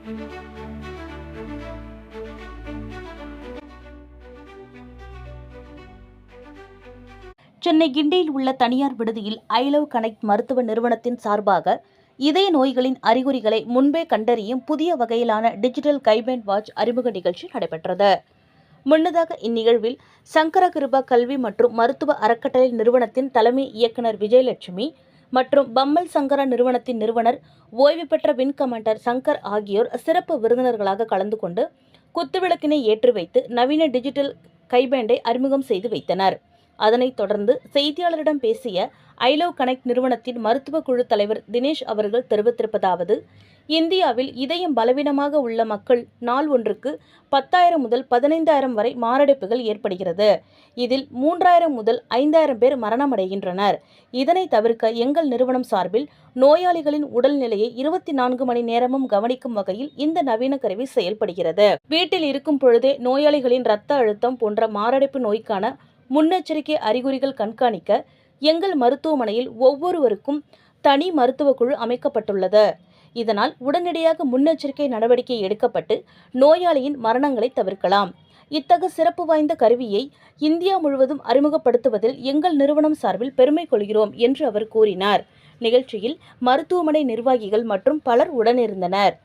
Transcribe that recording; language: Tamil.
சென்னை கிண்டியில் உள்ள தனியார் விடுதியில் ஐ லவ் கனெக்ட் மருத்துவ நிறுவனத்தின் சார்பாக இதய நோய்களின் அறிகுறிகளை முன்பே கண்டறியும் புதிய வகையிலான டிஜிட்டல் கைபேண்ட் வாட்ச் அறிமுக நிகழ்ச்சி நடைபெற்றது. முன்னதாக இந்நிகழ்வில் சங்கரகிருபா கல்வி மற்றும் மருத்துவ அறக்கட்டளை நிறுவனத்தின் தலைமை இயக்குநர் விஜயலட்சுமி மற்றும் பம்மல் சங்கரா நிறுவனத்தின் நிறுவனர் ஓய்வு பெற்ற விங் கமாண்டர் சங்கர் ஆகியோர் சிறப்பு விருந்தினர்களாக கலந்து கொண்டு குத்துவிளக்கினை ஏற்றி வைத்து நவீன டிஜிட்டல் கைபேண்டை அறிமுகம் செய்து வைத்தனர். அதனைத் தொடர்ந்து செய்தியாளரிடம் பேசிய ஐ லவ் கனெக்ட் நிறுவனத்தின் மருத்துவ குழு தலைவர் தினேஷ் அவர்கள் தெரிவித்திருப்பதாவது, இந்தியாவில் இதயம் பலவீனமாக உள்ள மக்கள் நாள் ஒன்றுக்கு 10,000 முதல் 15,000 வரை மாரடைப்புகள் ஏற்படுகிறது. இதில் 3,000 முதல் 5,000 பேர் மரணமடைகின்றனர். இதனை தவிர்க்க எங்கள் நிறுவனம் சார்பில் நோயாளிகளின் உடல்நிலையை 24 மணி நேரமும் கவனிக்கும் வகையில் இந்த நவீன கருவி செயல்படுகிறது. வீட்டில் இருக்கும் பொழுதே நோயாளிகளின் இரத்த அழுத்தம் போன்ற மாரடைப்பு நோய்க்கான முன்னெச்சரிக்கை அறிகுறிகள் கண்காணிக்க எங்கள் மருத்துவமனையில் ஒவ்வொருவருக்கும் தனி மருத்துவ குழு அமைக்கப்பட்டுள்ளது. இதனால் உடனடியாக முன்னெச்சரிக்கை நடவடிக்கை எடுக்கப்பட்டு நோயாளியின் மரணங்களை தவிர்க்கலாம். இத்தகைய சிறப்பு வாய்ந்த கருவியை இந்தியா முழுவதும் அறிமுகப்படுத்துவதில் எங்கள் நிறுவனம் சார்பில் பெருமை கொள்கிறோம் என்று அவர் கூறினார். நிகழ்ச்சியில் மருத்துவமனை நிர்வாகிகள் மற்றும் பலர் உடனிருந்தனர்.